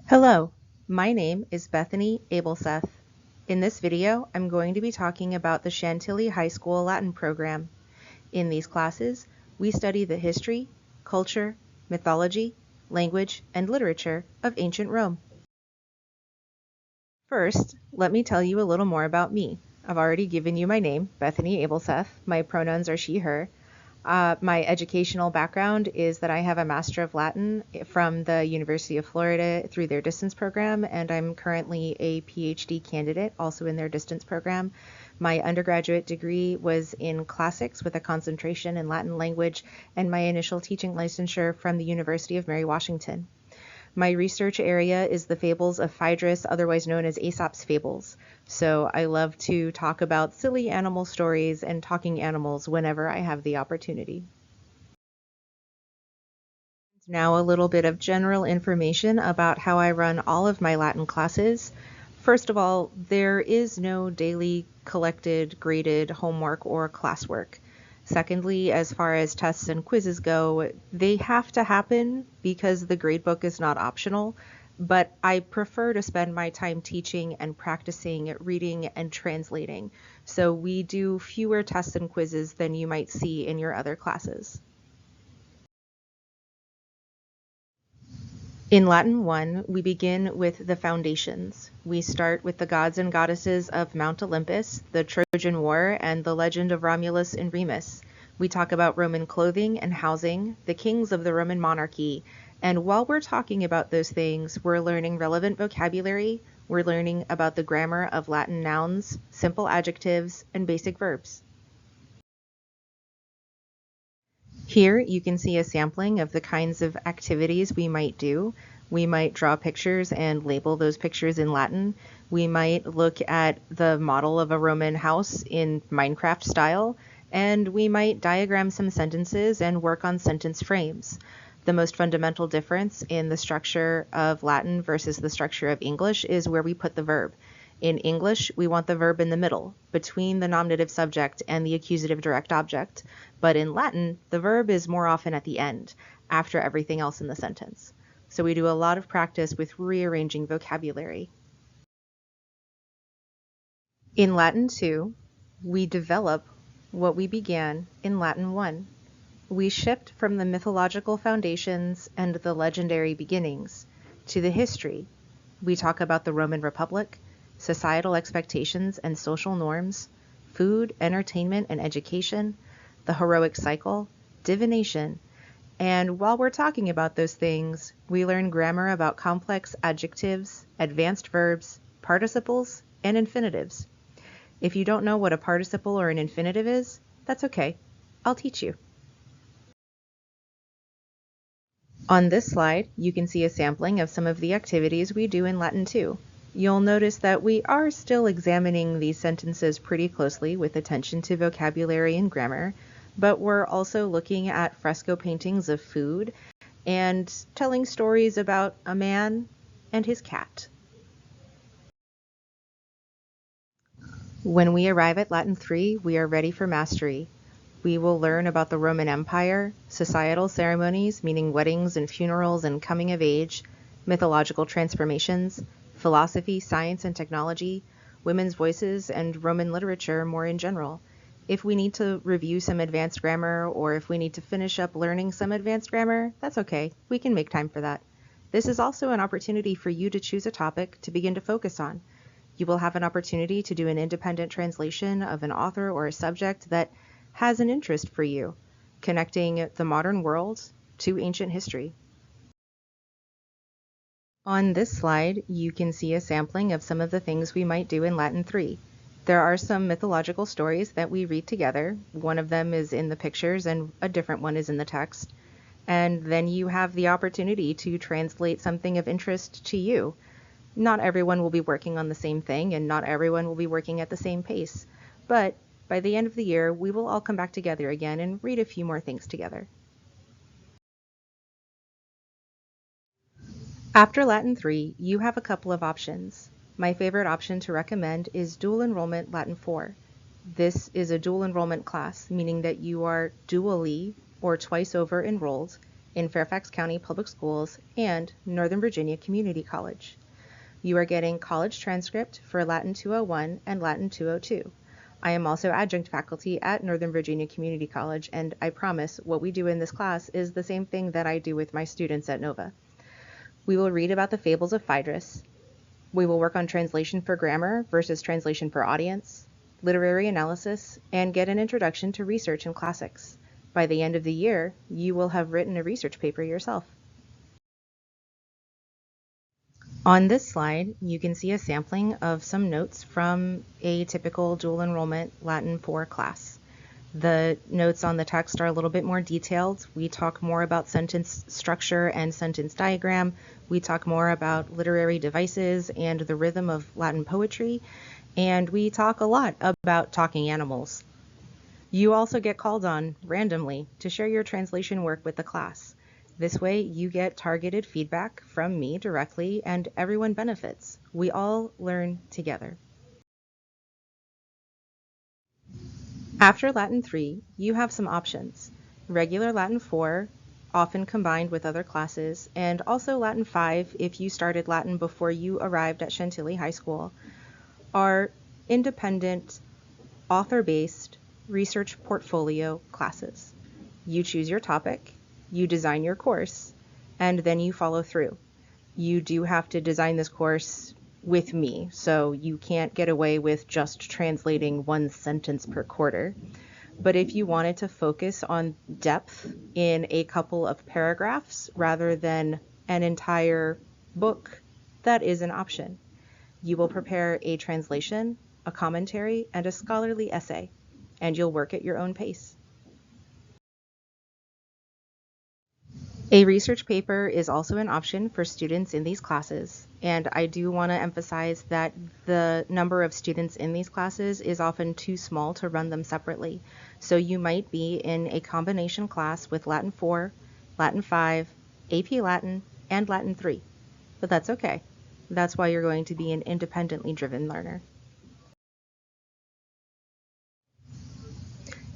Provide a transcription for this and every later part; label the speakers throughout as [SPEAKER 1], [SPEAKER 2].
[SPEAKER 1] Hello, my name is Bethany Abelseth. In this video, I'm going to be talking about the Chantilly High School Latin Program. In these classes, we study the history, culture, mythology, language, and literature of ancient Rome. First, let me tell you a little more about me. I've already given you my name, Bethany Abelseth. My pronouns are she, her. My educational background is that I have a Master of Latin from the University of Florida through their distance program, and I'm currently a PhD candidate also in their distance program. My undergraduate degree was in classics with a concentration in Latin language, and my initial teaching licensure from the University of Mary Washington. My research area is the fables of Phaedrus, otherwise known as Aesop's fables. So I love to talk about silly animal stories and talking animals whenever I have the opportunity. Now a little bit of general information about how I run all of my Latin classes. First of all, there is no daily collected, graded homework or classwork. Secondly, as far as tests and quizzes go, they have to happen because the gradebook is not optional, but I prefer to spend my time teaching and practicing reading and translating. So we do fewer tests and quizzes than you might see in your other classes. In Latin 1, we begin with the foundations. We start with the gods and goddesses of Mount Olympus, the Trojan War, and the legend of Romulus and Remus. We talk about Roman clothing and housing, the kings of the Roman monarchy, and while we're talking about those things, we're learning relevant vocabulary, we're learning about the grammar of Latin nouns, simple adjectives, and basic verbs. Here you can see a sampling of the kinds of activities we might do. We might draw pictures and label those pictures in Latin. We might look at the model of a Roman house in Minecraft style, and we might diagram some sentences and work on sentence frames. The most fundamental difference in the structure of Latin versus the structure of English is where we put the verb. In English, we want the verb in the middle, between the nominative subject and the accusative direct object. But in Latin, the verb is more often at the end, after everything else in the sentence. So we do a lot of practice with rearranging vocabulary. In Latin 2, we develop what we began in Latin 1. We shift from the mythological foundations and the legendary beginnings to the history. We talk about the Roman Republic, societal expectations and social norms, food, entertainment, and education, the heroic cycle, divination, and while we're talking about those things, we learn grammar about complex adjectives, advanced verbs, participles, and infinitives. If you don't know what a participle or an infinitive is, that's okay. I'll teach you. On this slide, you can see a sampling of some of the activities we do in Latin 2. You'll notice that we are still examining these sentences pretty closely with attention to vocabulary and grammar, but we're also looking at fresco paintings of food and telling stories about a man and his cat. When we arrive at Latin 3, we are ready for mastery. We will learn about the Roman Empire, societal ceremonies, meaning weddings and funerals and coming of age, mythological transformations, philosophy, science, and technology, women's voices, and Roman literature more in general. If we need to review some advanced grammar, or if we need to finish up learning some advanced grammar, that's okay. We can make time for that. This is also an opportunity for you to choose a topic to begin to focus on. You will have an opportunity to do an independent translation of an author or a subject that has an interest for you, connecting the modern world to ancient history. On this slide, you can see a sampling of some of the things we might do in Latin 3. There are some mythological stories that we read together. One of them is in the pictures and a different one is in the text. And then you have the opportunity to translate something of interest to you. Not everyone will be working on the same thing and not everyone will be working at the same pace. But by the end of the year, we will all come back together again and read a few more things together. After Latin 3, you have a couple of options. My favorite option to recommend is dual enrollment Latin 4. This is a dual enrollment class, meaning that you are dually or twice over enrolled in Fairfax County Public Schools and Northern Virginia Community College. You are getting college transcript for Latin 201 and Latin 202. I am also adjunct faculty at Northern Virginia Community College, and I promise what we do in this class is the same thing that I do with my students at Nova. We will read about the fables of Phaedrus. We will work on translation for grammar versus translation for audience, literary analysis, and get an introduction to research and classics. By the end of the year, you will have written a research paper yourself. On this slide, you can see a sampling of some notes from a typical dual enrollment Latin 4 class. The notes on the text are a little bit more detailed. We talk more about sentence structure and sentence diagram. We talk more about literary devices and the rhythm of Latin poetry. And we talk a lot about talking animals. You also get called on randomly to share your translation work with the class. This way you get targeted feedback from me directly and everyone benefits. We all learn together. After Latin 3, you have some options. Regular Latin 4, often combined with other classes, and also Latin 5 if you started Latin before you arrived at Chantilly High School, are independent, author-based research portfolio classes. You choose your topic, you design your course, and then you follow through. You do have to design this course with me, so you can't get away with just translating one sentence per quarter. But if you wanted to focus on depth in a couple of paragraphs rather than an entire book, that is an option. You will prepare a translation, a commentary, and a scholarly essay, and you'll work at your own pace. A research paper is also an option for students in these classes, and I do want to emphasize that the number of students in these classes is often too small to run them separately. So you might be in a combination class with Latin 4, Latin 5, AP Latin, and Latin 3, but that's okay. That's why you're going to be an independently driven learner.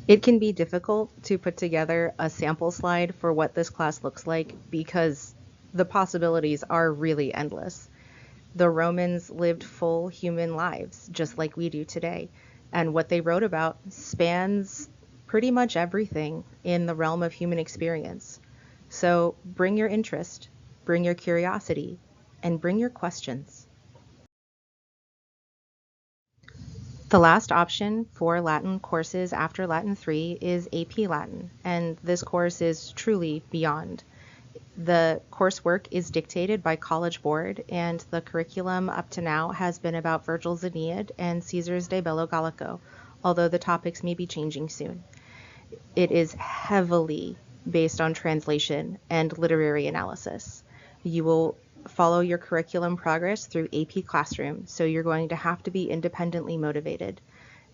[SPEAKER 1] It can be difficult to put together a sample slide for what this class looks like because the possibilities are really endless. The Romans lived full human lives, just like we do today, and what they wrote about spans pretty much everything in the realm of human experience. So bring your interest, bring your curiosity, and bring your questions. The last option for Latin courses after Latin 3 is AP Latin, and this course is truly beyond. The coursework is dictated by College Board, and the curriculum up to now has been about Virgil's Aeneid and Caesar's De Bello Gallico, although the topics may be changing soon. It is heavily based on translation and literary analysis. You will follow your curriculum progress through AP Classroom, so you're going to have to be independently motivated.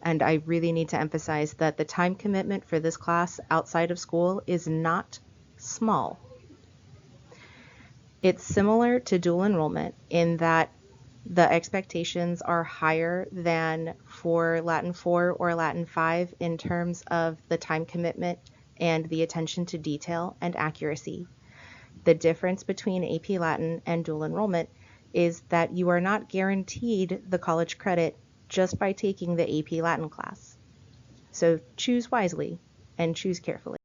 [SPEAKER 1] And I really need to emphasize that the time commitment for this class outside of school is not small. It's similar to dual enrollment in that the expectations are higher than for Latin 4 or Latin 5 in terms of the time commitment and the attention to detail and accuracy. The difference between AP Latin and dual enrollment is that you are not guaranteed the college credit just by taking the AP Latin class. So choose wisely and choose carefully.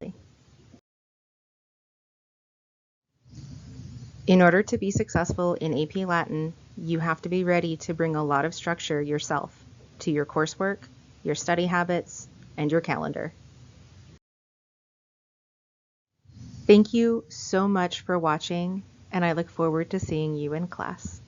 [SPEAKER 1] In order to be successful in AP Latin, you have to be ready to bring a lot of structure yourself to your coursework, your study habits, and your calendar. Thank you so much for watching, and I look forward to seeing you in class.